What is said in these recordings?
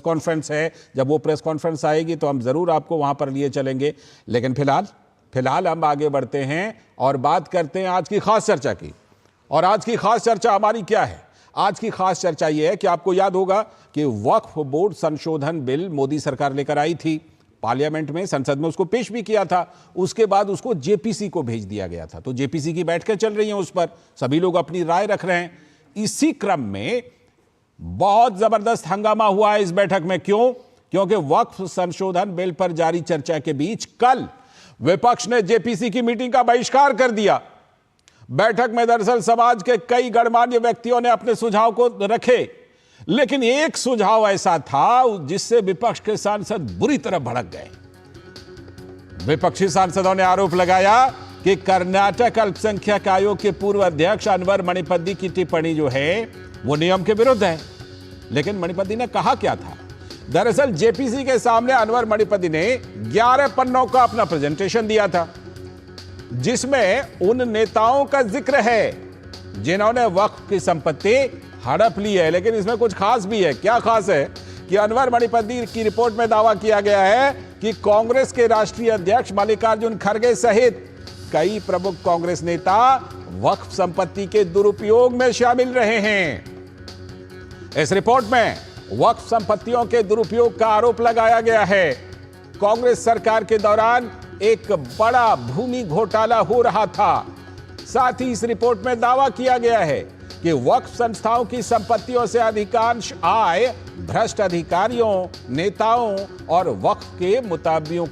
Conference है, जब वो प्रेस कॉन्फ्रेंस आएगी तो हम जरूर आपको वहां पर लिए चलेंगे। लेकिन फिलहाल हम आगे बढ़ते हैं और बात करते हैं आज की खास चर्चा की। और आज की खास चर्चा हमारी क्या है? आज की खास चर्चा यह है कि आपको याद होगा कि वक्फ बोर्ड संशोधन बिल मोदी सरकार लेकर आई थी, पार्लियामेंट में, संसद में उसको पेश भी किया था। उसके बाद उसको जेपीसी को भेज दिया गया था। तो जेपीसी की बैठकें चल रही हैं, उस पर सभी लोग अपनी राय रख रहे हैं। इसी क्रम में बहुत जबरदस्त हंगामा हुआ है इस बैठक में। क्यों? क्योंकि वक्फ संशोधन बिल पर जारी चर्चा के बीच कल विपक्ष ने जेपीसी की मीटिंग का बहिष्कार कर दिया। बैठक में दरअसल समाज के कई गणमान्य व्यक्तियों ने अपने सुझाव को रखे, लेकिन एक सुझाव ऐसा था जिससे विपक्ष के सांसद बुरी तरह भड़क गए। विपक्षी सांसदों ने आरोप लगाया कि कर्नाटक अल्पसंख्यक आयोग के पूर्व अध्यक्ष अनवर मणिपति की टिप्पणी जो है वो नियम के विरुद्ध है। लेकिन मणिपति ने कहा क्या था? दरअसल जेपीसी के सामने अनवर मणिपति ने 11 पन्नों का अपना प्रेजेंटेशन दिया था, जिसमें उन नेताओं का जिक्र है जिन्होंने वक्फ की संपत्ति हड़प ली है। लेकिन इसमें कुछ खास भी है। क्या खास है कि अनवर मणिपति की रिपोर्ट में दावा किया गया है कि कांग्रेस के राष्ट्रीय अध्यक्ष मल्लिकार्जुन खड़गे सहित कई प्रमुख कांग्रेस नेता वक्फ संपत्ति के दुरुपयोग में शामिल रहे हैं। इस रिपोर्ट में वक्फ संपत्तियों के दुरुपयोग का आरोप लगाया गया है। कांग्रेस सरकार के दौरान एक बड़ा भूमि घोटाला हो रहा था। साथ ही इस रिपोर्ट में दावा किया गया है कि वक्फ संस्थाओं की संपत्तियों से अधिकांश आय भ्रष्ट अधिकारियों, नेताओं और वक्फ के मुताबियों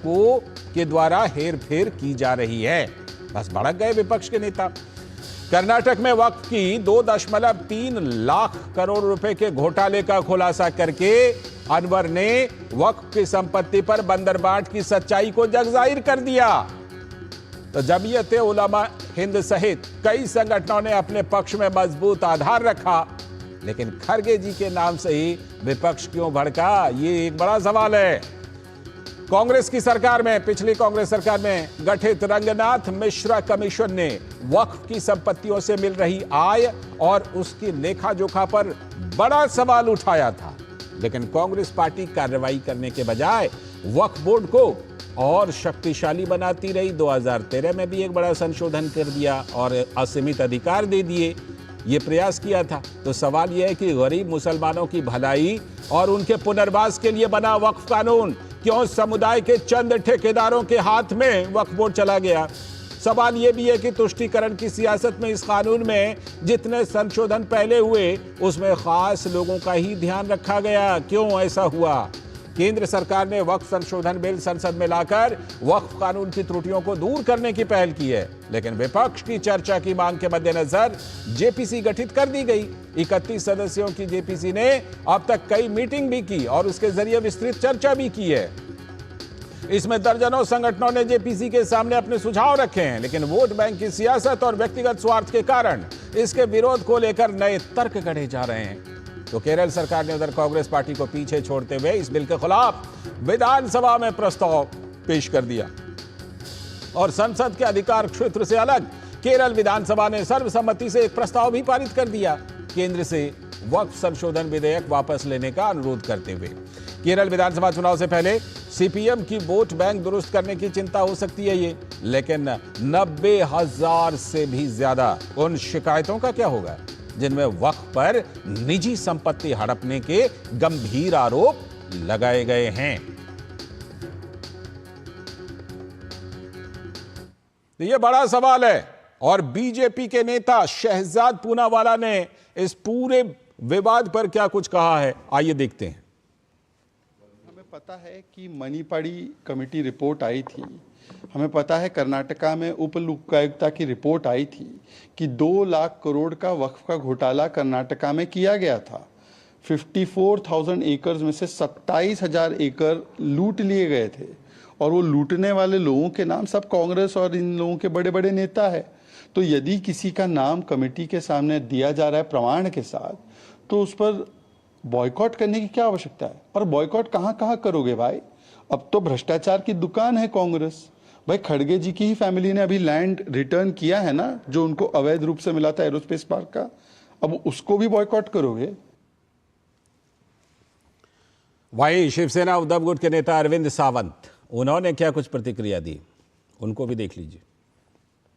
के द्वारा हेरफेर की जा रही है। बस भड़क गए विपक्ष के नेता। कर्नाटक में वक्फ की 2.3 लाख करोड़ रुपए के घोटाले का खुलासा करके अनवर ने वक्फ की संपत्ति पर बंदरबाट की सच्चाई को जगजाहिर कर दिया। तो जमीयत उलमा हिंद सहित कई संगठनों ने अपने पक्ष में मजबूत आधार रखा। लेकिन खड़गे जी के नाम से ही विपक्ष क्यों भड़का, ये एक बड़ा सवाल है। कांग्रेस की सरकार में, पिछली कांग्रेस सरकार में गठित रंगनाथ मिश्रा कमीशन ने वक्फ की संपत्तियों से मिल रही आय और उसकी लेखा जोखा पर बड़ा सवाल उठाया था। लेकिन कांग्रेस पार्टी कार्रवाई करने के बजाय वक्फ बोर्ड को और शक्तिशाली बनाती रही। 2013 में भी एक बड़ा संशोधन कर दिया और असीमित अधिकार दे दिए, ये प्रयास किया था। तो सवाल यह है कि गरीब मुसलमानों की भलाई और उनके पुनर्वास के लिए बना वक्फ कानून क्यों समुदाय के चंद ठेकेदारों के हाथ में वक्फ बोर्ड चला गया? सवाल यह भी है कि तुष्टीकरण की सियासत में इस कानून में जितने संशोधन पहले हुए उसमें खास लोगों का ही ध्यान रखा गया। क्यों ऐसा हुआ? केंद्र सरकार ने वक्फ संशोधन बिल संसद में लाकर वक्फ कानून की त्रुटियों को दूर करने की पहल की है। लेकिन विपक्ष की चर्चा की मांग के मद्देनजर जेपीसी गठित कर दी गई। 31 सदस्यों की जेपीसी ने अब तक कई मीटिंग भी की और उसके जरिए विस्तृत चर्चा भी की है। इसमें दर्जनों संगठनों ने जेपीसी के सामने अपने सुझाव रखे हैं। लेकिन वोट बैंक की सियासत और व्यक्तिगत स्वार्थ के कारण इसके विरोध को लेकर नए तर्क गढ़े जा रहे हैं। तो केरल सरकार ने उधर कांग्रेस पार्टी को पीछे छोड़ते हुए इस बिल के खिलाफ विधानसभा में प्रस्ताव पेश कर दिया और संसद के अधिकार क्षेत्र से अलग केरल विधानसभा ने सर्वसम्मति से एक प्रस्ताव भी पारित कर दिया, केंद्र से वक्फ संशोधन विधेयक वापस लेने का अनुरोध करते हुए। केरल विधानसभा चुनाव से पहले सीपीएम की वोट बैंक दुरुस्त करने की चिंता हो सकती है ये, लेकिन 90,000 से भी ज्यादा उन शिकायतों का क्या होगा जिनमें वक्फ पर निजी संपत्ति हड़पने के गंभीर आरोप लगाए गए हैं? ये बड़ा सवाल है और बीजेपी के नेता शहजाद पूनावाला ने इस पूरे विवाद पर क्या कुछ कहा है, आइए देखते हैं। हमें पता है कि मणिपति कमेटी रिपोर्ट आई थी, हमें पता है कर्नाटका में उप लोकायुक्ता की रिपोर्ट आई थी कि 2 लाख करोड़ का वक्फ का घोटाला कर्नाटका में किया गया था। 54,000 एकड़ में से 27,000 एकड़ लूट लिए गए थे और वो लूटने वाले लोगों के नाम सब कांग्रेस और इन लोगों के बड़े बड़े नेता है। तो यदि किसी का नाम कमेटी के सामने दिया जा रहा है प्रमाण के साथ, तो उस पर बॉयकॉट करने की क्या आवश्यकता है? और बॉयकॉट कहाँ करोगे भाई? अब तो भ्रष्टाचार की दुकान है कांग्रेस। भाई खड़गे जी की ही फैमिली ने अभी लैंड रिटर्न किया है ना, जो उनको अवैध रूप से मिला था एरोस्पेस पार्क का, अब उसको भी बॉयकॉट करोगे? वहीं शिवसेना उद्धव गुट के नेता अरविंद सावंत, उन्होंने क्या कुछ प्रतिक्रिया दी, उनको भी देख लीजिए।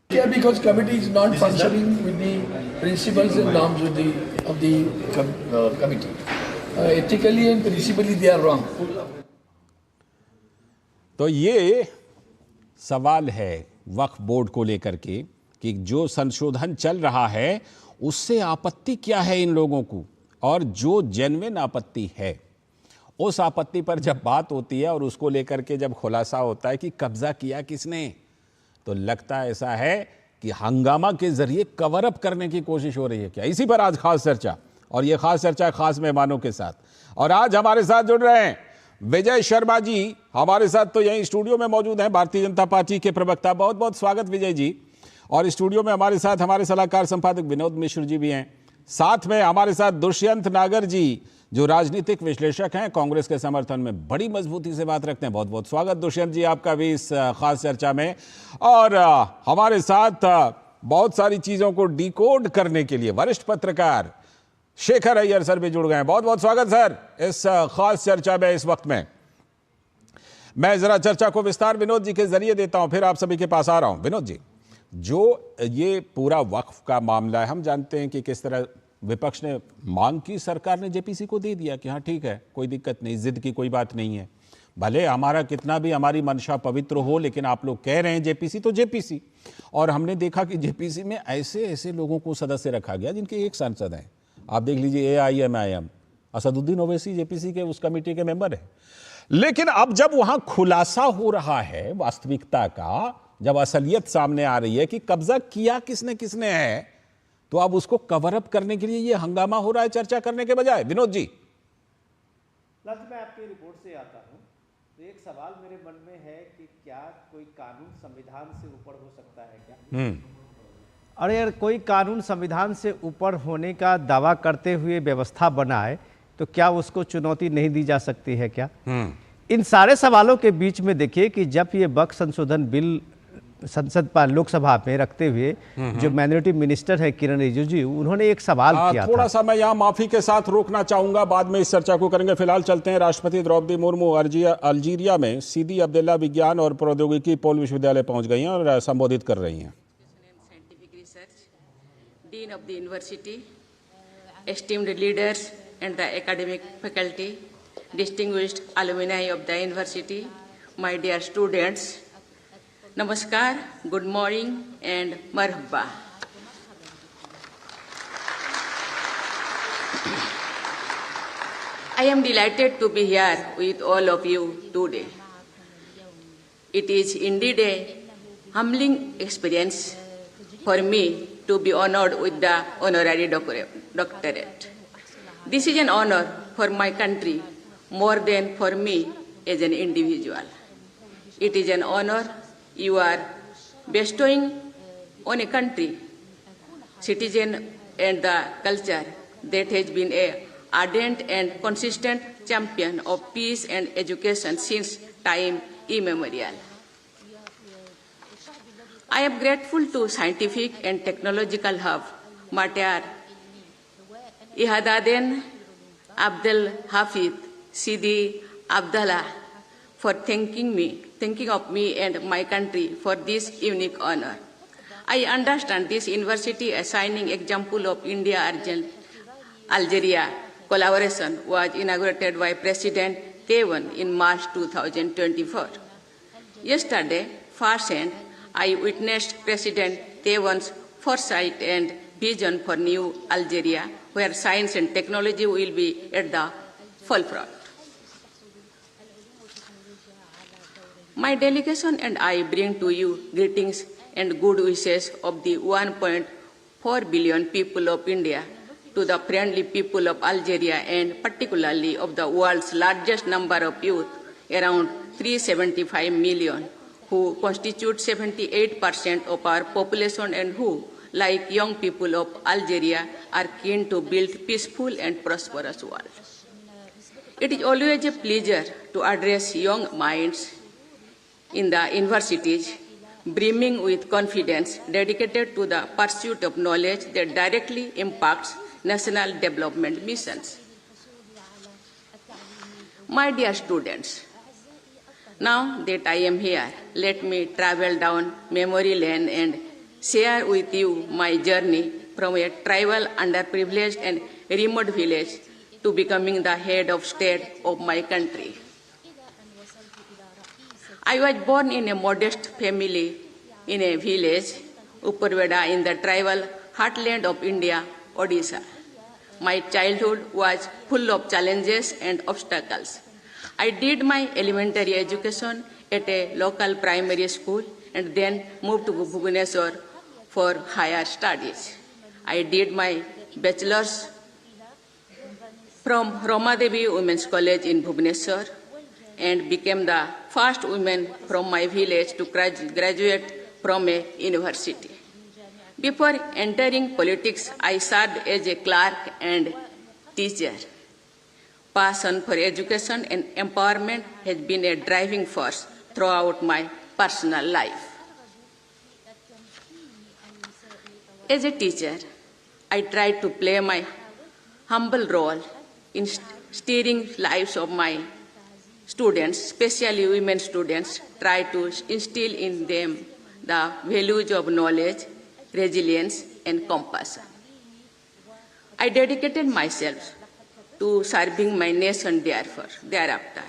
Yeah, because committee is not functioning with the principles and norms of the committee. Ethically and principally they are wrong. तो ये सवाल है वक्फ बोर्ड को लेकर के कि जो संशोधन चल रहा है उससे आपत्ति क्या है इन लोगों को, और जो जेन्युइन आपत्ति है उस आपत्ति पर जब बात होती है और उसको लेकर के जब खुलासा होता है कि कब्जा किया किसने, तो लगता ऐसा है कि हंगामा के जरिए कवर अप करने की कोशिश हो रही है क्या। इसी पर आज खास चर्चा, और ये खास चर्चा खास मेहमानों के साथ। और आज हमारे साथ जुड़ रहे हैं विजय शर्मा जी, हमारे साथ तो यहीं स्टूडियो में मौजूद हैं, भारतीय जनता पार्टी के प्रवक्ता। बहुत बहुत स्वागत विजय जी। और स्टूडियो में हमारे साथ हमारे सलाहकार संपादक विनोद मिश्र जी भी हैं। साथ में हमारे साथ दुष्यंत नागर जी, जो राजनीतिक विश्लेषक हैं, कांग्रेस के समर्थन में बड़ी मजबूती से बात रखते हैं। बहुत बहुत स्वागत दुष्यंत जी आपका भी इस खास चर्चा में। और हमारे साथ बहुत सारी चीजों को डिकोड करने के लिए वरिष्ठ पत्रकार शेखर अय्यर सर भी जुड़ गए हैं। बहुत बहुत स्वागत सर इस खास चर्चा में। इस वक्त में मैं जरा चर्चा को विस्तार विनोद जी के जरिए देता हूं, फिर आप सभी के पास आ रहा हूं। विनोद जी, जो ये पूरा वक्फ का मामला है, हम जानते हैं कि किस तरह विपक्ष ने मांग की, सरकार ने जेपीसी को दे दिया कि हाँ ठीक है, कोई दिक्कत नहीं, जिद की कोई बात नहीं है। भले हमारा कितना भी हमारी मंशा पवित्र हो, लेकिन आप लोग कह रहे हैं जेपीसी तो जेपीसी। और हमने देखा कि जेपीसी में ऐसे ऐसे लोगों को सदस्य रखा गया जिनके एक सांसद हैं। आप देख लीजिए AIMIM, असदुद्दीन ओवैसी जेपीसी के उस कमेटी के मेंबर है। लेकिन अब जब वहां खुलासा हो रहा है वास्तविकता का, जब असलियत सामने आ रही है कि कब्जा किया किसने किसने है, तो अब उसको कवर अप करने के लिए ये हंगामा हो रहा है चर्चा करने के बजाय। विनोद जी, मैं आपकी रिपोर्ट से आता हूं, तो एक सवाल मेरे मन में है कि क्या कोई कानून संविधान से ऊपर हो सकता है क्या? और यार कोई कानून संविधान से ऊपर होने का दावा करते हुए व्यवस्था बनाए तो क्या उसको चुनौती नहीं दी जा सकती है क्या? इन सारे सवालों के बीच में देखिए कि जब ये वक्फ संशोधन बिल संसद पर लोकसभा में रखते हुए जो माइनॉरिटी मिनिस्टर है किरण रिजिजू, उन्होंने एक सवाल किया थोड़ा था। सा मैं यहाँ माफी के साथ रोकना चाहूंगा, बाद में इस चर्चा को करेंगे। फिलहाल चलते हैं राष्ट्रपति द्रौपदी मुर्मू अल्जीरिया में सीदी अब्दुल्ला विज्ञान और प्रौद्योगिकी पोल विश्वविद्यालय पहुंच गई हैं और संबोधित कर रही हैं। Dean of the University, esteemed leaders and the academic faculty, distinguished alumni of the University, my dear students, Namaskar, good morning and Marhaba. I am delighted to be here with all of you today. It is indeed a humbling experience for me to be honored with the honorary doctorate. This is an honor for my country more than for me as an individual. It is an honor you are bestowing on a country, citizen and the culture that has been a ardent and consistent champion of peace and education since time immemorial. I am grateful to Scientific and Technological Hub, Mater Ihadaden Abdel Hafid Sidi Abdallah, for thinking of me and my country for this unique honor. I understand this university a shining example of India-Algeria collaboration was inaugurated by President Tebboune in March 2024. Yesterday, firsthand, I witnessed President Tebboune's foresight and vision for new Algeria, where science and technology will be at the forefront. My delegation and I bring to you greetings and good wishes of the 1.4 billion people of India to the friendly people of Algeria and particularly of the world's largest number of youth, around 375 million, who constitute 78% of our population and who, like young people of Algeria, are keen to build peaceful and prosperous world. It is always a pleasure to address young minds in the universities, brimming with confidence, dedicated to the pursuit of knowledge that directly impacts national development missions. My dear students, now that I am here, let me travel down memory lane and share with you my journey from a tribal, underprivileged and remote village to becoming the head of state of my country. I was born in a modest family in a village, Upperveda, in the tribal heartland of India, Odisha. My childhood was full of challenges and obstacles. I did my elementary education at a local primary school and then moved to Bhubaneswar for higher studies. I did my bachelor's from Ramadevi Women's College in Bhubaneswar and became the first woman from my village to graduate from a university. Before entering politics, I served as a clerk and teacher. Passion for education and empowerment has been a driving force throughout my personal life. As a teacher, I tried to play my humble role in steering lives of my students, especially women students, try to instill in them the values of knowledge, resilience, and compassion. I dedicated myself to serving my nation thereafter.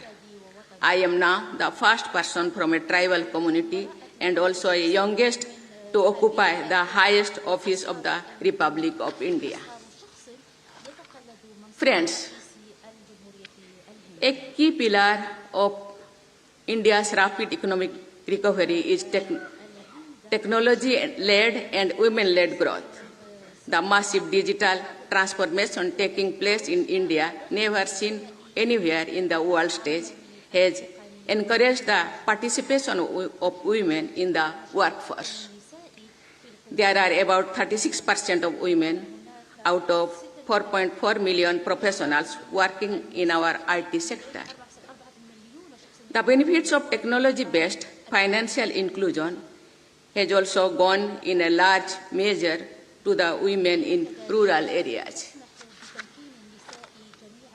I am now the first person from a tribal community and also a youngest to occupy the highest office of the Republic of India. Friends, a key pillar of India's rapid economic recovery is technology-led and women-led growth. The massive digital transformation taking place in India, never seen anywhere in the world stage, has encouraged the participation of women in the workforce. There are about 36% of women out of 4.4 million professionals working in our IT sector. The benefits of technology-based financial inclusion has also gone in a large measure to the women in rural areas.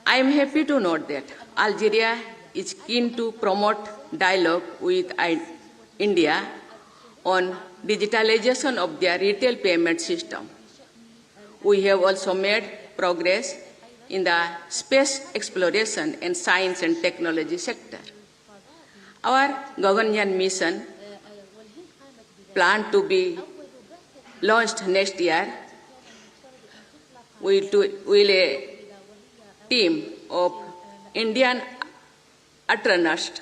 I am happy to note that Algeria is keen to promote dialogue with India on digitalization of their retail payment system. We have also made progress in the space exploration and science and technology sector. Our Gaganyaan mission, planned to be launched next year, will a team of Indian astronauts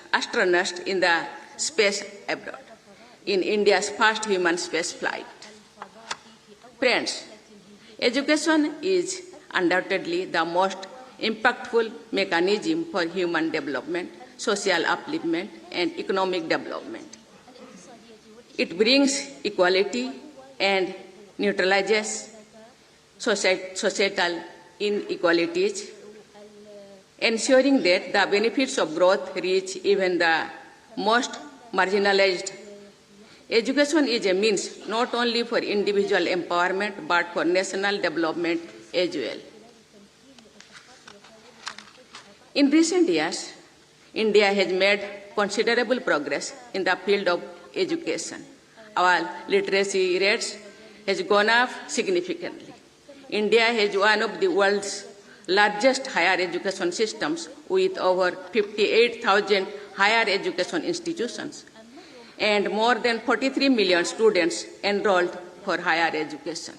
in the space abroad, in India's first human space flight. Friends, education is undoubtedly the most impactful mechanism for human development, social upliftment, and economic development. It brings equality and neutralizes societal inequalities, ensuring that the benefits of growth reach even the most marginalized. Education is a means not only for individual empowerment but for national development as well. In recent years, India has made considerable progress in the field of education. Our literacy rates has gone up significantly. India has one of the world's largest higher education systems with over 58,000 higher education institutions and more than 43 million students enrolled for higher education.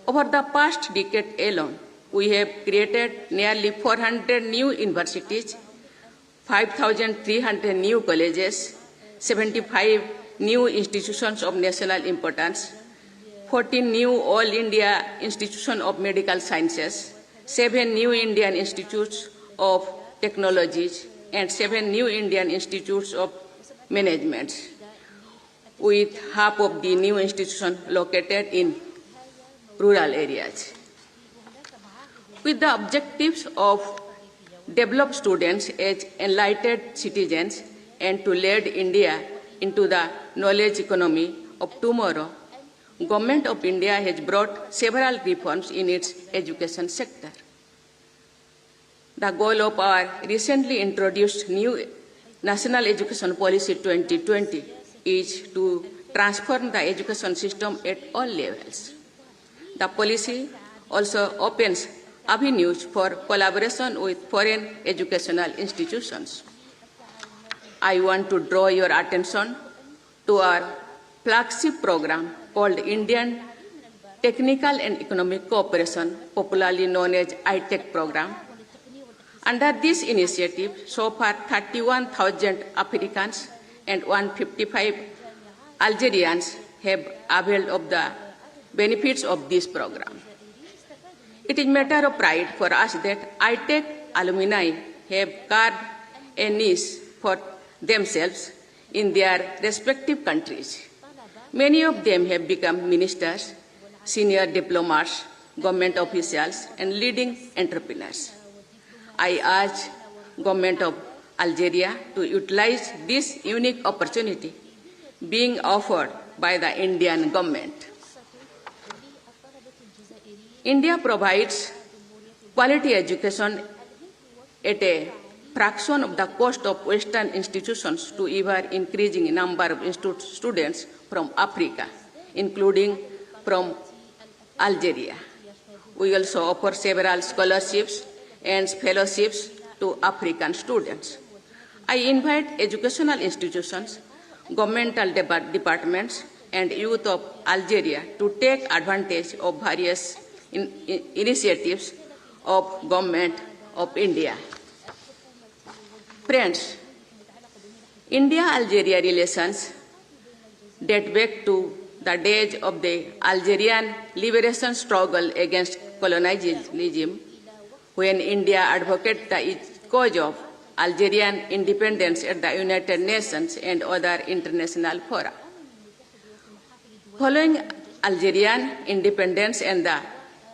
Over the past decade alone, we have created nearly 400 new universities, 5,300 new colleges, 75 new institutions of national importance, 14 new All India Institution of Medical Sciences, 7 new Indian Institutes of Technologies, and 7 new Indian Institutes of Management, with half of the new institutions located in rural areas. With the objectives of develop students as enlightened citizens and to lead India into the knowledge economy of tomorrow, Government of India has brought several reforms in its education sector. The goal of our recently introduced new National Education Policy 2020 is to transform the education system at all levels. The policy also opens avenues for collaboration with foreign educational institutions. I want to draw your attention to our flagship program called Indian Technical and Economic Cooperation, popularly known as ITEC program. Under this initiative, so far 31,000 Africans and 155 Algerians have availed of the benefits of this program. It is a matter of pride for us that ITEC alumni have carved a niche for themselves in their respective countries. Many of them have become ministers, senior diplomats, government officials, and leading entrepreneurs. I urge government of Algeria to utilize this unique opportunity being offered by the Indian government. India provides quality education at a fraction of the cost of Western institutions to ever increasing number of students from Africa, including from Algeria. We also offer several scholarships and fellowships to African students. I invite educational institutions, governmental departments, and youth of Algeria to take advantage of various initiatives of Government of India. Friends, India-Algeria relations date back to the days of the Algerian liberation struggle against colonialism, when India advocated the cause of Algerian independence at the United Nations and other international fora. Following Algerian independence and the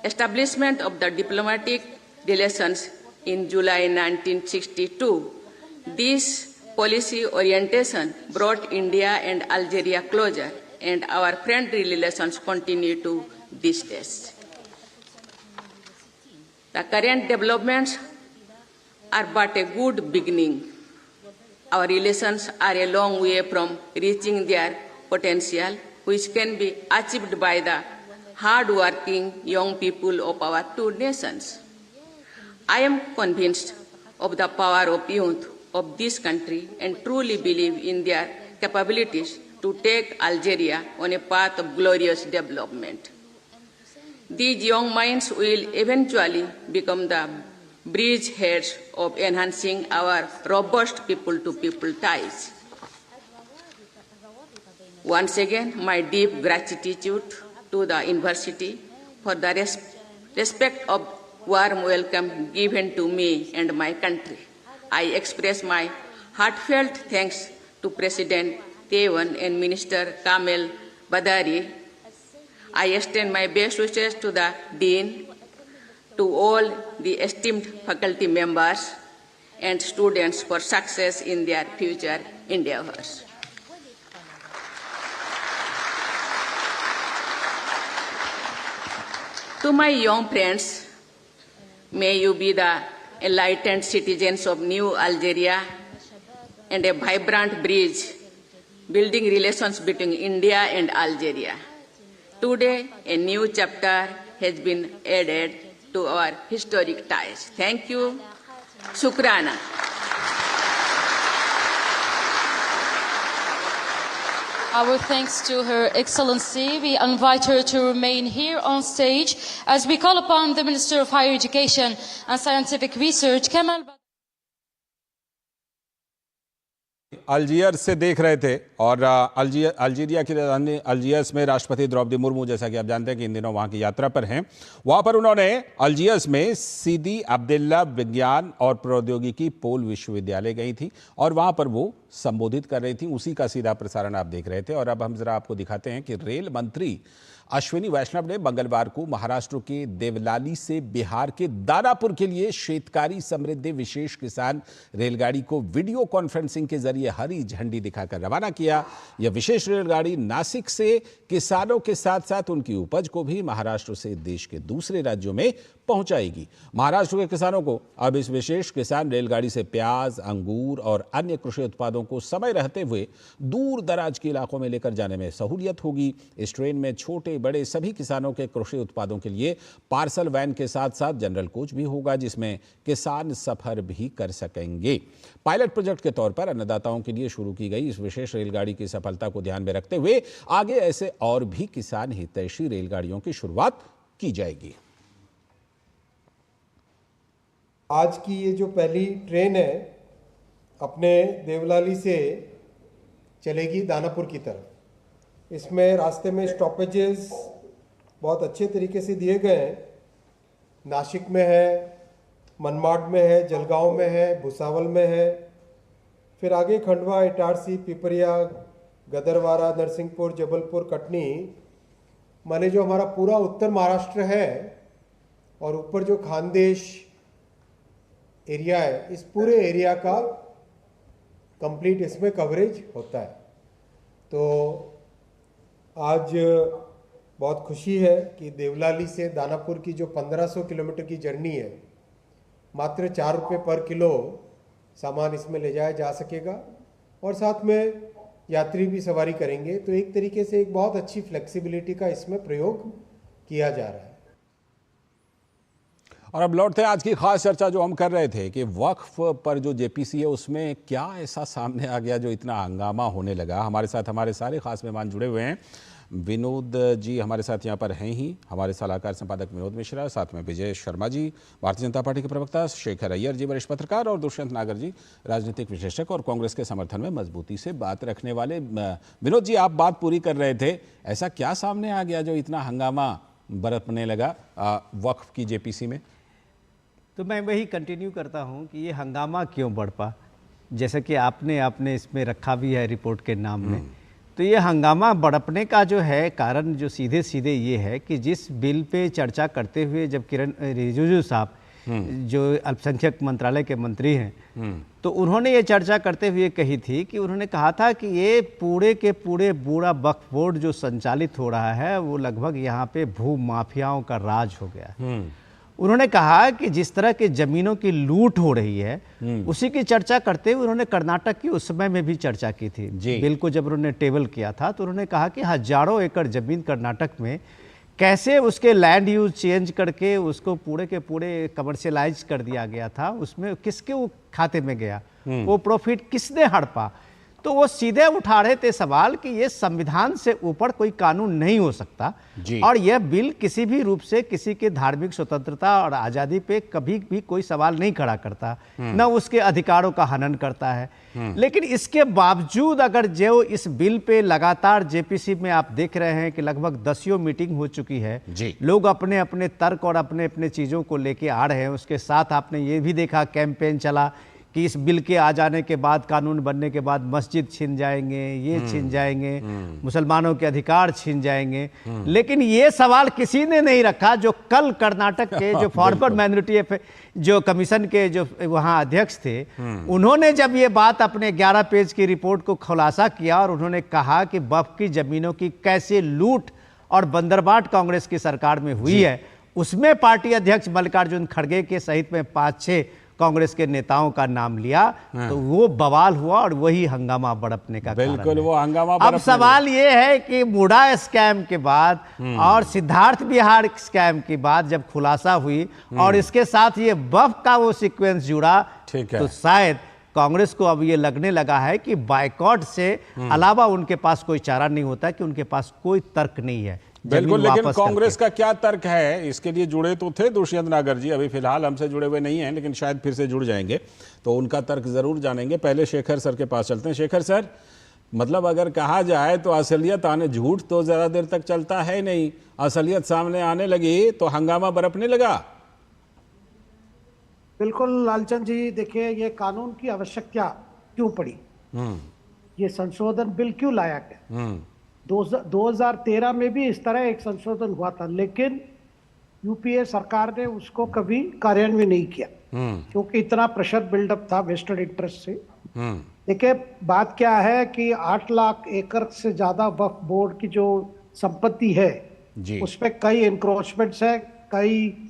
establishment of the diplomatic relations in July 1962, this policy orientation brought India and Algeria closer, and our friendly relations continue to this day. The current developments are but a good beginning. Our relations are a long way from reaching their potential, which can be achieved by the hard-working young people of our two nations. I am convinced of the power of youth of this country and truly believe in their capabilities to take Algeria on a path of glorious development. These young minds will eventually become the bridgeheads of enhancing our robust people-to-people ties. Once again, my deep gratitude to the university for the respect of warm welcome given to me and my country. I express my heartfelt thanks to President Tewan and Minister Kamel Badari. I extend my best wishes to the Dean, to all the esteemed faculty members and students for success in their future endeavors. To my young friends, may you be the enlightened citizens of New Algeria and a vibrant bridge building relations between India and Algeria. Today, a new chapter has been added to our historic ties. Thank you. Shukrana. Our thanks to Her Excellency. We invite her to remain here on stage as we call upon the Minister of Higher Education and Scientific Research, Kamel Badari. अल्जीयर से देख रहे थे और Algeria की राजधानी Algiers में राष्ट्रपति द्रौपदी मुर्मू, जैसा कि आप जानते हैं कि इन दिनों वहां की यात्रा पर हैं, वहां पर उन्होंने अल्जीयर्स में सीदी अब्दुल्ला विज्ञान और प्रौद्योगिकी पोल विश्वविद्यालय गई थी और वहां पर वो संबोधित कर रही थी। उसी का सीधा प्रसारण आप देख रहे थे। और अब हम जरा आपको दिखाते हैं कि रेल मंत्री अश्विनी वैष्णव ने मंगलवार को महाराष्ट्र के देवलाली से बिहार के दानापुर के लिए शेतकारी समृद्धि विशेष किसान रेलगाड़ी को वीडियो कॉन्फ्रेंसिंग के जरिए हरी झंडी दिखाकर रवाना किया। यह विशेष रेलगाड़ी नासिक से किसानों के साथ साथ उनकी उपज को भी महाराष्ट्र से देश के दूसरे राज्यों में पहुंचाएगी। महाराष्ट्र के किसानों को अब इस विशेष किसान रेलगाड़ी से प्याज, अंगूर और अन्य कृषि उत्पादों को समय रहते हुए दूर दराज के इलाकों में लेकर जाने में सहूलियत होगी। इस ट्रेन में छोटे बड़े सभी किसानों के कृषि उत्पादों के लिए पार्सल वैन के साथ साथ जनरल कोच भी होगा, जिसमें किसान सफर भी कर सकेंगे। पायलट प्रोजेक्ट के तौर पर अन्नदाताओं के लिए शुरू की गई इस विशेष रेलगाड़ी की सफलता को ध्यान में रखते हुए आगे ऐसे और भी किसान हितैषी रेलगाड़ियों की शुरुआत की जाएगी। आज की ये जो पहली ट्रेन है अपने देवलाली से चलेगी दानापुर की तरफ। इसमें रास्ते में स्टॉपेजेस बहुत अच्छे तरीके से दिए गए हैं। नासिक में है, मनमाड में है, जलगांव में है, भुसावल में है, फिर आगे खंडवा, इटारसी, पिपरिया, गदरवारा, नरसिंहपुर, जबलपुर, कटनी, माने जो हमारा पूरा उत्तर महाराष्ट्र है और ऊपर जो खानदेश एरिया है, इस पूरे एरिया का कंप्लीट इसमें कवरेज होता है। तो आज बहुत खुशी है कि देवलाली से दानापुर की जो 1500 किलोमीटर की जर्नी है, मात्र 4 रुपये पर किलो सामान इसमें ले जाया जा सकेगा और साथ में यात्री भी सवारी करेंगे। तो एक तरीके से एक बहुत अच्छी फ्लेक्सिबिलिटी का इसमें प्रयोग किया जा रहा है। और अब लौटते हैं आज की खास चर्चा जो हम कर रहे थे कि वक्फ पर जो जेपीसी है उसमें क्या ऐसा सामने आ गया जो इतना हंगामा होने लगा। हमारे साथ हमारे सारे खास मेहमान जुड़े हुए हैं। विनोद जी हमारे साथ यहाँ पर हैं ही, हमारे सलाहकार संपादक विनोद मिश्रा, साथ में विजय शर्मा जी भारतीय जनता पार्टी के प्रवक्ता, शेखर अय्यर जी वरिष्ठ पत्रकार और दुष्यंत नागर जी राजनीतिक विश्लेषक और कांग्रेस के समर्थन में मजबूती से बात रखने वाले। विनोद जी आप बात पूरी कर रहे थे, ऐसा क्या सामने आ गया जो इतना हंगामा बरतने लगा वक्फ की जेपीसी में? तो मैं वही कंटिन्यू करता हूँ कि ये हंगामा क्यों बढ़ पा, जैसे कि आपने इसमें रखा भी है रिपोर्ट के नाम में। तो ये हंगामा बढ़पने का जो है कारण जो सीधे सीधे ये है कि जिस बिल पे चर्चा करते हुए जब किरण रिजिजू साहब जो अल्पसंख्यक मंत्रालय के मंत्री हैं, तो उन्होंने ये चर्चा करते हुए कही थी कि उन्होंने कहा था कि ये पूरे के पूरे बूढ़ा वक्फ बोर्ड जो संचालित हो रहा है वो लगभग यहाँ पे भू माफियाओं का राज हो गया। उन्होंने कहा कि जिस तरह की जमीनों की लूट हो रही है उसी की चर्चा करते हुए उन्होंने कर्नाटक की उस समय में भी चर्चा की थी। बिल को जब उन्होंने टेबल किया था तो उन्होंने कहा कि हजारों एकड़ जमीन कर्नाटक में कैसे उसके लैंड यूज चेंज करके उसको पूरे के पूरे कमर्शियलाइज कर दिया गया था, उसमें किसके वो खाते में गया, वो प्रॉफिट किसने हड़पा। तो वो सीधे उठा रहे थे सवाल कि ये संविधान से ऊपर कोई कानून नहीं हो सकता और यह बिल किसी भी रूप से किसी के धार्मिक स्वतंत्रता और आज़ादी पे कभी भी कोई सवाल नहीं खड़ा करता, न उसके अधिकारों का हनन करता है। लेकिन इसके बावजूद अगर जो इस बिल पे लगातार जेपीसी में आप देख रहे हैं कि लगभग 10 मीटिंग हो चुकी है, लोग अपने अपने तर्क और अपने अपने चीज़ों को लेके आ रहे हैं। उसके साथ आपने ये भी देखा कैंपेन चला कि इस बिल के आ जाने के बाद, कानून बनने के बाद मस्जिद छिन जाएंगे, ये छिन जाएंगे, मुसलमानों के अधिकार छिन जाएंगे। लेकिन ये सवाल किसी ने नहीं रखा जो कल कर्नाटक के जो फॉरवर्ड माइनॉरिटी जो कमीशन के जो वहाँ अध्यक्ष थे, उन्होंने जब ये बात अपने 11 पेज की रिपोर्ट को खुलासा किया और उन्होंने कहा कि वक्फ की जमीनों की कैसे लूट और बंदरबाट कांग्रेस की सरकार में हुई है, उसमें पार्टी अध्यक्ष मल्लिकार्जुन खड़गे के सहित में 5-6 कांग्रेस के नेताओं का नाम लिया, तो वो बवाल हुआ और वही हंगामा बड़पने का बिल्कुल वो हंगामा। अब सवाल ये है कि मुडा स्कैम के बाद और सिद्धार्थ बिहार स्कैम के बाद जब खुलासा हुई और इसके साथ ये वक्फ का वो सीक्वेंस जुड़ा, तो शायद कांग्रेस को अब ये लगने लगा है कि बायकॉट से अलावा उनके पास कोई चारा नहीं होता, कि उनके पास कोई तर्क नहीं है। बिल्कुल, लेकिन कांग्रेस का क्या तर्क है इसके लिए जुड़े तो थे दुष्यंत नागर जी, अभी फिलहाल हमसे जुड़े हुए नहीं हैं, लेकिन शायद फिर से जुड़ जाएंगे तो उनका तर्क जरूर जानेंगे। पहले शेखर सर के पास चलते हैं। शेखर सर, मतलब अगर कहा जाए तो असलियत आने, झूठ तो ज्यादा देर तक चलता है नहीं, असलियत सामने आने लगी तो हंगामा बरपने लगा। बिल्कुल लालचंद जी, देखिए ये कानून की आवश्यकता क्यों पड़ी, ये संशोधन बिल क्यों लाया गया, 2013 में भी इस तरह एक संशोधन हुआ था, लेकिन यूपीए सरकार ने उसको कभी कार्यान्वयन नहीं किया क्योंकि इतना प्रेशर बिल्डअप था वेस्टेड इंटरेस्ट से। देखिए बात क्या है कि 8 लाख एकड़ से ज्यादा वक्फ बोर्ड की जो संपत्ति है उसमें कई एनक्रोचमेंट्स है, कई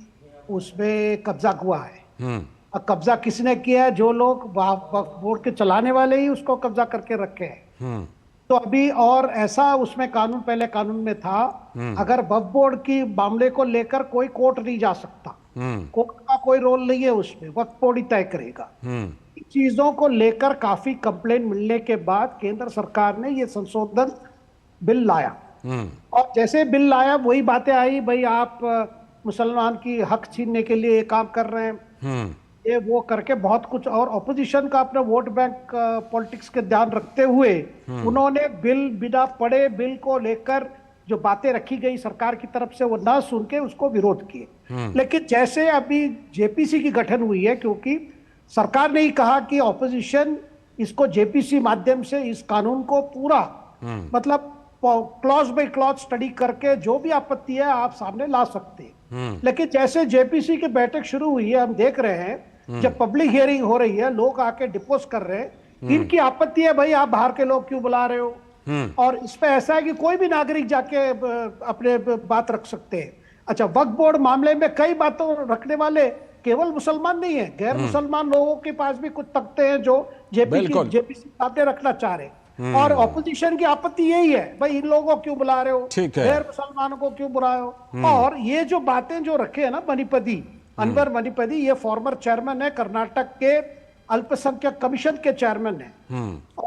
उसमें कब्जा हुआ है। अब कब्जा किसने किया है? जो लोग वक्फ बोर्ड के चलाने वाले ही उसको कब्जा करके रखे हैं। तो अभी और ऐसा उसमें कानून, पहले कानून में था अगर वक्फ बोर्ड की मामले को लेकर कोई कोर्ट नहीं जा सकता, कोर्ट का कोई रोल नहीं है उसमें, वक्फ बोर्ड ही तय करेगा। चीजों को लेकर काफी कंप्लेंट मिलने के बाद केंद्र सरकार ने ये संशोधन बिल लाया और जैसे बिल लाया वही बातें आई, भाई आप मुसलमान की हक छीनने के लिए ये काम कर रहे हैं, ये वो करके बहुत कुछ। और ऑपोजिशन का अपना वोट बैंक पॉलिटिक्स के ध्यान रखते हुए उन्होंने बिल बिना पढ़े, बिल को लेकर जो बातें रखी गई सरकार की तरफ से वो ना सुन के उसको विरोध किए। लेकिन जैसे अभी जेपीसी की गठन हुई है, क्योंकि सरकार ने ही कहा कि ऑपोजिशन इसको जेपीसी माध्यम से इस कानून को पूरा मतलब क्लॉज बाय क्लॉज स्टडी करके जो भी आपत्ति है आप सामने ला सकते हैं। लेकिन जैसे जेपीसी की बैठक शुरू हुई है, हम देख रहे हैं जब पब्लिक हियरिंग हो रही है, लोग आके डिपोज कर रहे हैं, इनकी आपत्ति है भाई आप बाहर के लोग क्यों बुला रहे हो। और इस पे ऐसा है कि कोई भी नागरिक जाके अपने बात रख सकते हैं। अच्छा, वक्फ बोर्ड मामले में कई बातों रखने वाले केवल मुसलमान नहीं है, गैर मुसलमान लोगों के पास भी कुछ तख्ते हैं जो जेपीसी सामने रखना चाह रहे हैं। और ऑपोजिशन की आपत्ति यही है, भाई इन लोगों को क्यों बुला रहे हो, गैर मुसलमानों को क्यों बुला रहे हो। और ये जो बातें जो रखे है ना मणिपति, अनवर मणिपति, ये फॉर्मर चेयरमैन है कर्नाटक के अल्पसंख्यक कमीशन के चेयरमैन है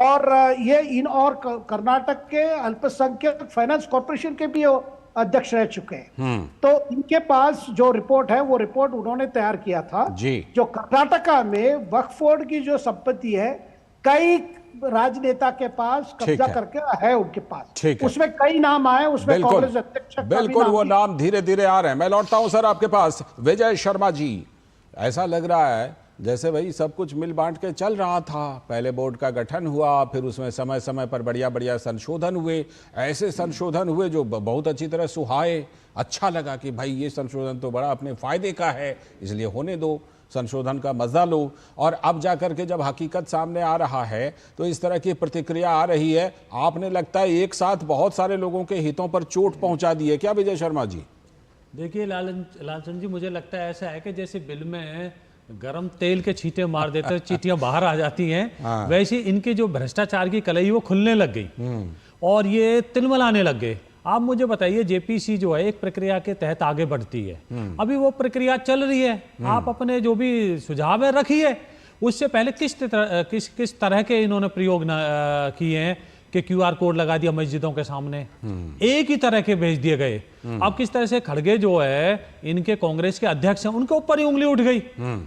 और ये इन और कर्नाटक के अल्पसंख्यक फाइनेंस कॉर्पोरेशन के भी अध्यक्ष रह चुके हैं। तो इनके पास जो रिपोर्ट है वो रिपोर्ट उन्होंने तैयार किया था जो कर्नाटका में वक्फ बोर्ड की जो संपत्ति है कई राजनेता के पास कब्जा करके है उनके पास, उसमें कई नाम आए, उसमें कांग्रेस अध्यक्ष बिल्कुल वो नाम धीरे धीरे आ रहे हैं। मैं लौटता हूं सर आपके पास, विजय शर्मा जी। ऐसा लग रहा है जैसे भाई सब कुछ मिल बांट के चल रहा था, पहले बोर्ड का गठन हुआ, फिर उसमें समय समय पर बढ़िया बढ़िया संशोधन हुए, ऐसे संशोधन हुए जो बहुत अच्छी तरह सुहाए, अच्छा लगा कि भाई ये संशोधन तो बड़ा अपने फायदे का है, इसलिए होने दो, संशोधन का मजा लो। और अब जाकर के जब हकीकत सामने आ रहा है तो इस तरह की प्रतिक्रिया आ रही है, आपने लगता है एक साथ बहुत सारे लोगों के हितों पर चोट पहुंचा दी है क्या विजय शर्मा जी? देखिए लालचंद जी, मुझे लगता है ऐसा है कि जैसे बिल में गरम तेल के छींटे मार देते चींटियां बाहर आ जाती हैं, वैसे इनके जो भ्रष्टाचार की कलई वो खुलने लग गई और ये तिलमिलाने लग गए। आप मुझे बताइए, जेपीसी जो है एक प्रक्रिया के तहत आगे बढ़ती है, अभी वो प्रक्रिया चल रही है, आप अपने जो भी सुझाव है रखिए। उससे पहले किस तरह के इन्होंने प्रयोग किए हैं कि क्यूआर कोड लगा दिया मस्जिदों के सामने, एक ही तरह के भेज दिए गए। अब किस तरह से खड़गे जो है इनके कांग्रेस के अध्यक्ष हैं, उनके ऊपर ही उंगली उठ गई,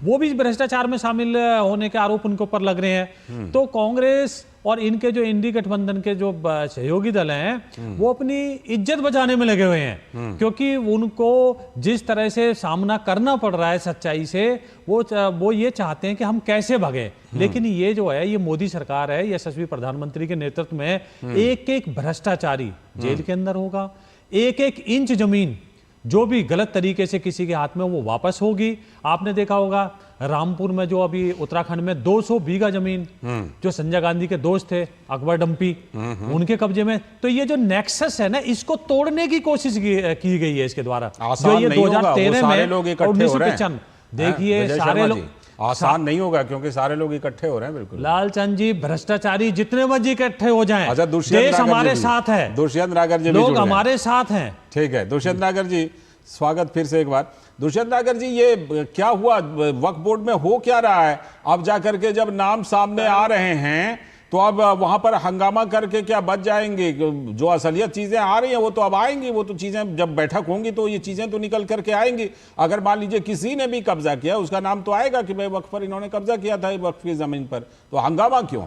वो भी भ्रष्टाचार में शामिल होने के आरोप उनके ऊपर लग रहे हैं। तो कांग्रेस और इनके जो इंडी गठबंधन के जो सहयोगी दल हैं वो अपनी इज्जत बचाने में लगे हुए हैं, क्योंकि उनको जिस तरह से सामना करना पड़ रहा है सच्चाई से, वो ये चाहते हैं कि हम कैसे भागें। लेकिन ये जो है ये मोदी सरकार है, यशस्वी प्रधानमंत्री के नेतृत्व में एक एक भ्रष्टाचारी जेल के अंदर होगा, एक एक इंच जमीन जो भी गलत तरीके से किसी के हाथ में वो वापस होगी। आपने देखा होगा रामपुर में जो अभी उत्तराखंड में 200 बीघा जमीन जो संजय गांधी के दोस्त थे अकबर डंपी, उनके कब्जे में। तो ये जो नेक्सस है ना, इसको तोड़ने की कोशिश की गई है इसके द्वारा, जो ये 2013 में 1995। देखिए सारे लोग आसान नहीं होगा क्योंकि सारे लोग इकट्ठे हो रहे हैं। बिल्कुल लालचंद जी, भ्रष्टाचारी जितने मर्जी इकट्ठे हो जाएं, अच्छा, देश हमारे साथ है, दुष्यंत नागर जी लोग हमारे साथ हैं। ठीक है दुष्यंत नागर जी, स्वागत फिर से एक बार। दुष्यंत नागर जी, ये क्या हुआ वक्फ बोर्ड में, हो क्या रहा है? अब जाकर के जब नाम सामने आ रहे हैं तो अब वहां पर हंगामा करके क्या बच जाएंगे? जो असलियत चीजें आ रही हैं वो तो अब आएंगी, वो तो चीजें जब बैठक होंगी तो ये चीजें तो निकल करके आएंगी। अगर मान लीजिए किसी ने भी कब्जा किया, उसका नाम तो आएगा कि भाई वक्फ पर इन्होंने कब्जा किया था, वक्फ की जमीन पर, तो हंगामा क्यों?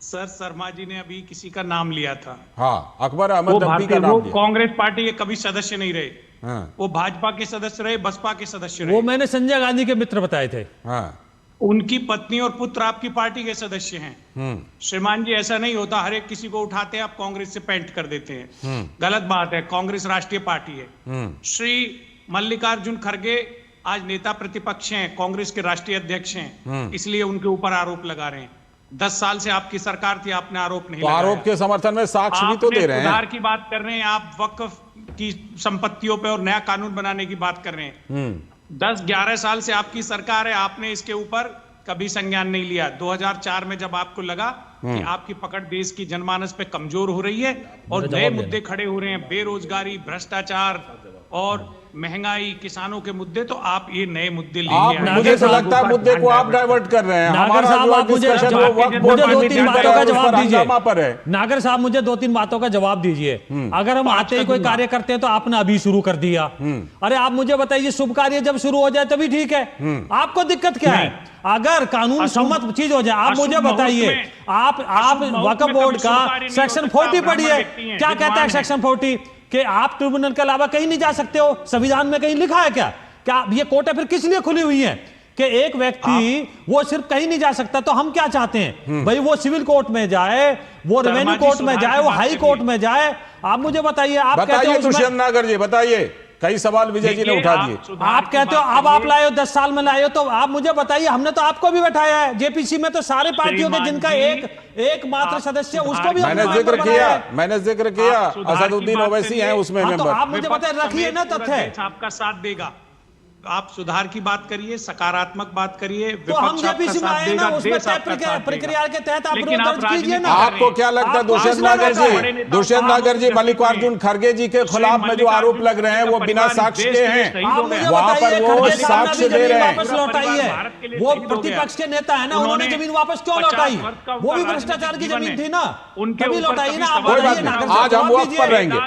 सर, शर्मा जी ने अभी किसी का नाम लिया था। हाँ, अकबर अहमद डंपी का नाम लिया। कांग्रेस पार्टी के कभी सदस्य नहीं रहे, वो भाजपा के सदस्य रहे, बसपा के सदस्य रहे। वो मैंने संजय गांधी के मित्र बताए थे। उनकी पत्नी और पुत्र आपकी पार्टी के सदस्य हैं। श्रीमान जी, ऐसा नहीं होता, हर एक किसी को उठाते हैं आप कांग्रेस से पेंट कर देते हैं, गलत बात है। कांग्रेस राष्ट्रीय पार्टी है। श्री मल्लिकार्जुन खड़गे आज नेता प्रतिपक्ष हैं, कांग्रेस के राष्ट्रीय अध्यक्ष हैं, इसलिए उनके ऊपर आरोप लगा रहे हैं। 10 साल से आपकी सरकार थी, आपने आरोप नहीं लगाया। आरोप के समर्थन में साक्ष्य भी तो दे रहे हैं। सुधार की बात कर रहे हैं आप, वक्फ की संपत्तियों पे और नया कानून बनाने की बात कर रहे हैं। 10-11 साल से आपकी सरकार है, आपने इसके ऊपर कभी संज्ञान नहीं लिया। 2004 में जब आपको लगा कि आपकी पकड़ देश की जनमानस पे कमजोर हो रही है और नए मुद्दे खड़े हो रहे हैं, बेरोजगारी, भ्रष्टाचार और महंगाई, किसानों के मुद्दे, तो आप ये नए मुद्दे लेंगे। मुझे तो लगता है मुद्दे को आप डाइवर्ट कर रहे हैं। नागर साहब, आप मुझे 2-3 बातों का जवाब दीजिए। नागर साहब, मुझे 2-3 बातों का जवाब दीजिए। अगर हम आते ही कोई कार्य करते हैं तो आपने अभी शुरू कर दिया। अरे आप मुझे बताइए, शुभ कार्य जब शुरू हो जाए तभी ठीक है, आपको दिक्कत क्या है? अगर कानून सम्मत चीज हो जाए, आप मुझे बताइए, आप वक्फ बोर्ड का सेक्शन 40 पढ़िए, क्या कहता है सेक्शन 40 कि आप ट्रिब्यूनल के अलावा कहीं नहीं जा सकते हो। संविधान में कहीं लिखा है क्या? क्या ये कोर्टें फिर किस लिए खुली हुई हैं कि एक व्यक्ति वो सिर्फ कहीं नहीं जा सकता? तो हम क्या चाहते हैं भाई, वो सिविल कोर्ट में जाए, वो रेवेन्यू कोर्ट में जाए, वो हाई कोर्ट में जाए। आप मुझे बताइए, आप बताइए दुष्यंत नागर जी, बताइए। कई सवाल विजय जी ने उठा दिए। आप कहते हो अब आप लाए हो, 10 साल में लाए हो, तो आप मुझे बताइए, हमने तो आपको भी बैठाया है जेपीसी में, तो सारे पार्टियों के जिनका एक मात्र सदस्य, उसको भी मैंने जिक्र किया असदुद्दीन ओवैसी हैं उसमें मेंबर। तो आप मुझे बताइए, रखिए ना तथ्य। आपका साथ देगा, आप सुधार की बात करिए, सकारात्मक बात करिए, तो हम जेपीसी में आए ना, उसमें प्रक्रिया के तहत आप विरोध दर्ज कीजिए ना। आपको क्या लगता है दुष्यंत नागर जी, मल्लिकार्जुन खड़गे जी के खिलाफ में जो आरोप लग रहे हैं वो बिना साक्ष्य के हैं? वहां पर वो साक्ष्य दे रहे हैं। वापस लौटाई है, वो प्रतिपक्ष के नेता है ना, उन्होंने जमीन वापस क्यों लौटाई? वो भी भ्रष्टाचार की जमीन थी ना, तभी लौटाई ना। आज हम वक्त पर रहेंगे,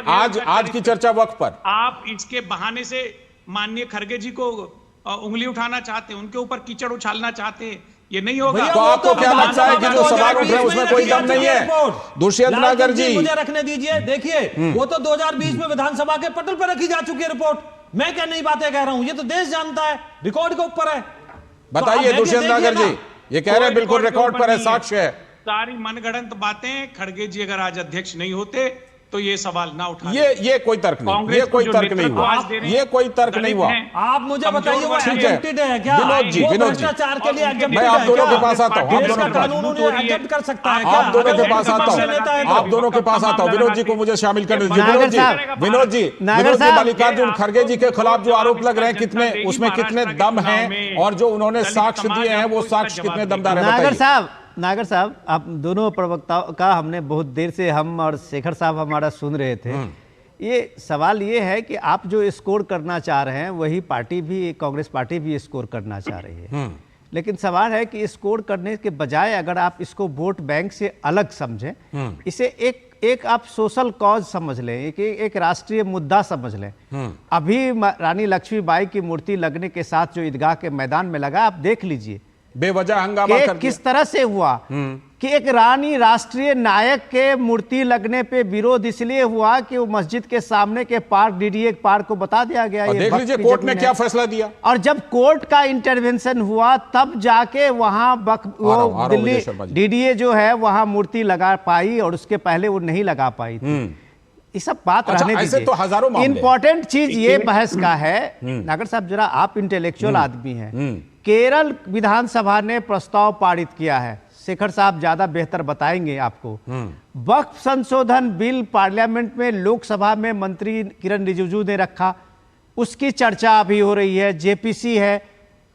आज की चर्चा वक्त पर। आप इसके बहाने से माननीय खड़गे जी को उंगली उठाना चाहते हैं, उनके ऊपर कीचड़ उछालना चाहते हैं, ये नहीं होगा। तो आपको क्या लगता है कि जो सवाल उठ रहे हैं उसमें कोई दम नहीं है? दुष्यंत नागर जी, मुझे रखने दीजिए। देखिए, वो तो 2020 में विधानसभा के पटल पर रखी जा चुकी है रिपोर्ट। मैं क्या नई बातें कह रहा हूं, ये तो देश जानता है, रिकॉर्ड के ऊपर है। बताइए दुष्यंत नागर जी, ये कह रहे हैं बिल्कुल रिकॉर्ड पर है, साक्ष्य है। सारी मनगढ़ंत बातें। खड़गे जी अगर आज अध्यक्ष नहीं होते तो ये सवाल ना उठा। ये कोई तर्क नहीं, ये कोई तर्क नहीं हुआ, ये कोई तर्क नहीं हुआ। आप मुझे बताइए, वो एग्जेप्टेड है क्या? विनोद जी, भ्रष्टाचार के लिए एग्जेप्टेड है? मैं आप दोनों के पास आता हूं, आप दोनों कानून उन्हें एग्जेप्ट कर सकता है क्या? आप दोनों के पास आता हूं, आप दोनों के पास आता हूं। विनोद जी को मुझे शामिल कर दीजिए। विनोद जी, मल्लिकार्जुन खड़गे जी के खिलाफ जो आरोप लग रहे हैं, कितने उसमें कितने दम है, और जो उन्होंने साक्ष्य दिए हैं वो साक्ष्य कितने दमदार है? नागर साहब, आप दोनों प्रवक्ताओं का हमने बहुत देर से, हम और शेखर साहब हमारा सुन रहे थे। ये सवाल ये है कि आप जो स्कोर करना चाह रहे हैं वही पार्टी भी, कांग्रेस पार्टी भी स्कोर करना चाह रही है। लेकिन सवाल है कि स्कोर करने के बजाय अगर आप इसको वोट बैंक से अलग समझें, इसे एक आप सोशल कॉज समझ लें, एक राष्ट्रीय मुद्दा समझ लें। अभी रानी लक्ष्मीबाई की मूर्ति लगने के साथ जो ईदगाह के मैदान में लगा, आप देख लीजिए बेवजह हंगामा कर किस तरह से हुआ कि एक रानी राष्ट्रीय नायक के मूर्ति लगने पे विरोध इसलिए हुआ कि वो मस्जिद के सामने के पार्क, डीडीए पार्क को बता दिया गया। देख लीजिए कोर्ट ने क्या फैसला दिया, और जब कोर्ट का इंटरवेंशन हुआ तब जाके वहां वो दिल्ली डीडीए जो है वहां मूर्ति लगा पाई, और उसके पहले वो नहीं लगा पाई थी। ये सब बात रहने दीजिए। तो हजारों इंपॉर्टेंट चीज ये बहस का है, नागर साहब जरा आप इंटेलेक्चुअल आदमी हैं। केरल विधानसभा ने प्रस्ताव पारित किया है, शेखर साहब ज्यादा बेहतर बताएंगे आपको। वक्फ संशोधन बिल पार्लियामेंट में, लोकसभा में मंत्री किरण रिजिजू ने रखा, उसकी चर्चा अभी हो रही है, जेपीसी है।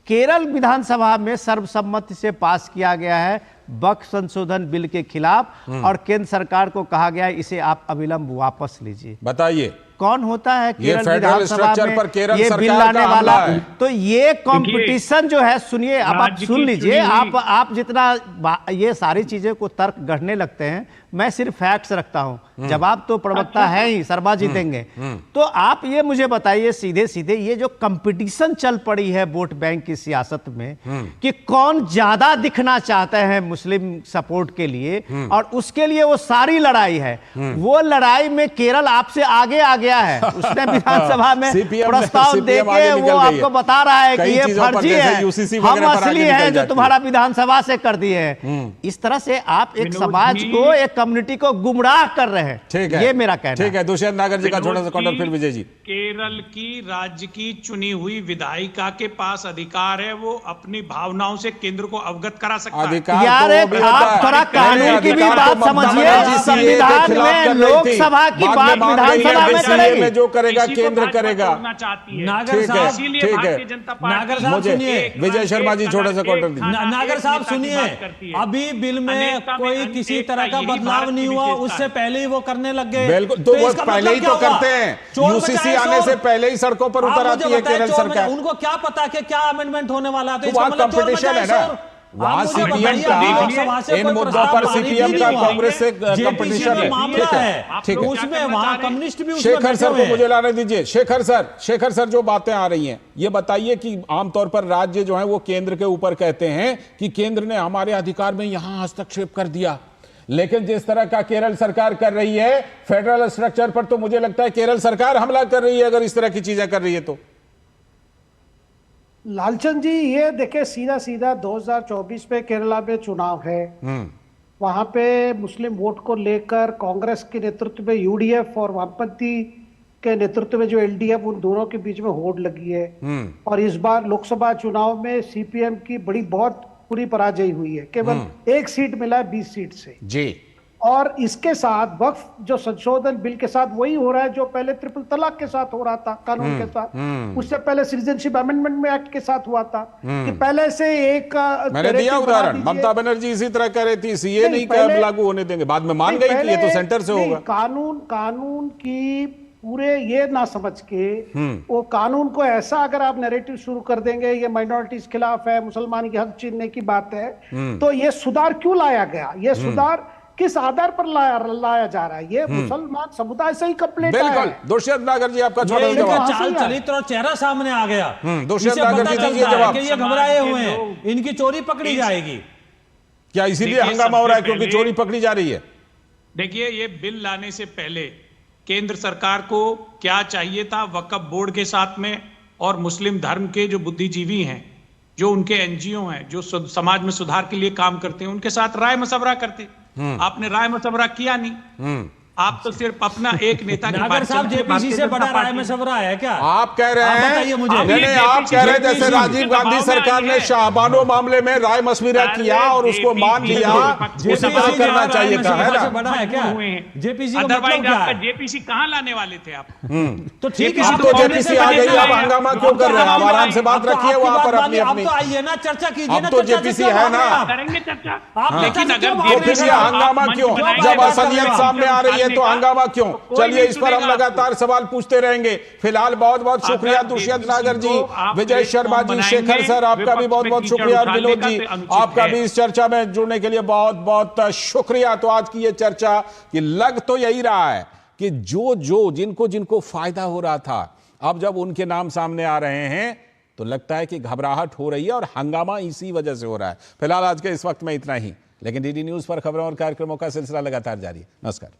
केरल विधानसभा में सर्वसम्मति से पास किया गया है वक्फ संशोधन बिल के खिलाफ, और केंद्र सरकार को कहा गया है इसे आप अविलंब वापस लीजिए। बताइए कौन होता है केरल विधानसभा में ये बिल लाने वाला? तो ये कंपटीशन जो है, सुनिए आप सुन लीजिए, आप जितना ये सारी चीजें को तर्क गढ़ने लगते हैं, मैं सिर्फ फैक्ट्स रखता हूं, जवाब तो प्रवक्ता है ही, शर्मा जी देंगे। तो आप ये मुझे बताइए सीधे सीधे, ये जो कंपटीशन चल पड़ी है वोट बैंक की सियासत में कि कौन ज्यादा दिखना चाहते हैं मुस्लिम सपोर्ट के लिए, और उसके लिए वो सारी लड़ाई है, वो लड़ाई में केरल आपसे आगे आ गया है। उसने विधानसभा में प्रस्ताव देके वो आपको बता रहा है कि ये फर्जी है, हम असली है जो तुम्हारा विधानसभा से कर दिए हैं। इस तरह से आप एक समाज को, एक कम्युनिटी को गुमराह कर रहे हैं। ठीक है, ये मेरा कहना है। ठीक है, दुष्यंत नागर जी का छोटा सा काउंटर, फिर विजय जी। केरल की राज्य की चुनी हुई विधायिका के पास अधिकार है, वो अपनी भावनाओं से केंद्र को अवगत करा सकता है। यार आप थोड़ा कानून की भी बात समझिए, संविधान में लोकसभा की बात विधानसभा में करेगी, जो करेगा केंद्र करेगा। नागर साहब, ठीक है, नागर साहब सुनिए, विजय शर्मा जी छोटा सा काउंटर दीजिए। नागर साहब सुनिए, अभी बिल में कोई किसी तरह का बदलाव नहीं हुआ, उससे पहले ही वो करने लग गए। बिल्कुल, तो वो पहले ही तो करते हैं, यूसीसी आने से पहले ही सड़कों पर उतर आती है केरल सरकार। उनको क्या पता कि क्या अमेंडमेंट होने वाला है, तो वहां कंपटीशन है ना, वहां सीपीएम का, इन मुद्दों पर सीपीएम का कांग्रेस से कंपटीशन है। ठीक है, ठीक है, उसमें वहां कम्युनिस्ट भी शेखर सर को मुझे लाने दीजिए। शेखर सर जो बातें आ रही हैं, ये बताइए कि आमतौर पर राज्य जो है वो केंद्र के ऊपर कहते हैं कि केंद्र ने हमारे अधिकार में यहां हस्तक्षेप कर दिया, लेकिन जिस तरह का केरल सरकार कर रही है फेडरल स्ट्रक्चर पर, तो मुझे लगता है केरल सरकार हमला कर रही है अगर इस तरह की चीजें कर रही है तो। लालचंद जी, ये देखे सीधा सीधा 2024 में केरला में चुनाव है, वहां पे मुस्लिम वोट को लेकर कांग्रेस के नेतृत्व में यूडीएफ और वामपंथी के नेतृत्व में जो एलडीएफ, उन दोनों के बीच में होड़ लगी है। और इस बार लोकसभा चुनाव में सीपीएम की बहुत पूरी पराजय हुई है, केवल एक सीट मिला है 20 सीट से जी। और इसके साथ वक्फ जो संशोधन बिल के साथ वही हो रहा है जो पहले ट्रिपल तलाक के साथ हो रहा था, कानून के साथ, उससे पहले सिटीजनशिप अमेंडमेंट में एक्ट के साथ हुआ था कि पहले से एक मैंने दिया उदाहरण, ममता बनर्जी इसी तरह कर रही थी, सीए नहीं लागू होने देंगे, बाद में मान गई कि ये तो सेंटर से होगा। कानून की पूरे ये ना समझ के वो कानून को ऐसा अगर आप नैरेटिव शुरू कर देंगे ये माइनॉरिटीज खिलाफ है, मुसलमान के हक छीनने की बात है, तो ये सुधार क्यों लाया गया, ये सुधार किस आधार पर लाया जा रहा है, ये मुसलमान समुदाय से ही कंप्लेंट है। बिल्कुल, दुष्यंत नागर जी आपका छोटा जवाब। चाल चरित्र और चेहरा सामने आ गया, दुष्यंत नागर जी दीजिए जवाब। ये घबराए हुए हैं, इनकी चोरी पकड़ी जाएगी क्या, इसीलिए हंगामा हो रहा है क्योंकि चोरी पकड़ी जा रही है? देखिए, ये बिल लाने से पहले केंद्र सरकार को क्या चाहिए था, वक्फ बोर्ड के साथ में और मुस्लिम धर्म के जो बुद्धिजीवी हैं, जो उनके एनजीओ हैं, जो समाज में सुधार के लिए काम करते हैं, उनके साथ राय मशवरा करते। आपने राय मशवरा किया नहीं, आप तो सिर्फ अपना एक नेता की नागर साहब, जेपीसी से बड़ा राय मशवरा है क्या? आप कह रहे हैं, बताइए मुझे। नहीं, आप कह रहे हैं जैसे राजीव गांधी सरकार ने शाहबानो मामले में राय मशविरा किया और उसको मान लिया, उसी तरह करना चाहिए था, है ना? बड़ा है क्या जेपीसी का मतलब क्या है? जेपीसी कहाँ लाने वाले थे आप? तो ठीक है, अब तो जेपीसी आ गई, आप हंगामा क्यों कर रहे हैं? आप आराम से बात रखिए वहां पर अपनी अपनी। अब तो आइए ना, चर्चा कीजिए ना, अब तो जेपीसी है ना, करेंगे चर्चा। लेकिन अगर हंगामा क्यों, जब असलियत सामने आ रही है तो हंगामा क्यों? चलिए, इस पर हम लगातार सवाल पूछते रहेंगे। फिलहाल बहुत बहुत शुक्रिया दुष्यंत नागर जी, विजय शर्मा जी, शेखर सर, आपका भी बहुत बहुत शुक्रिया, और विनोद जी आपका भी इस चर्चा में जुड़ने के लिए बहुत बहुत शुक्रिया। तो आज की ये चर्चा कि लग तो यही रहा है कि जिनको जिनको फायदा हो रहा था, अब जब उनके नाम सामने आ रहे हैं तो लगता है कि घबराहट हो रही है और हंगामा इसी वजह से हो रहा है। फिलहाल आज के इस वक्त में इतना ही, लेकिन डीडी न्यूज पर खबरों और कार्यक्रमों का सिलसिला लगातार जारी है। नमस्कार।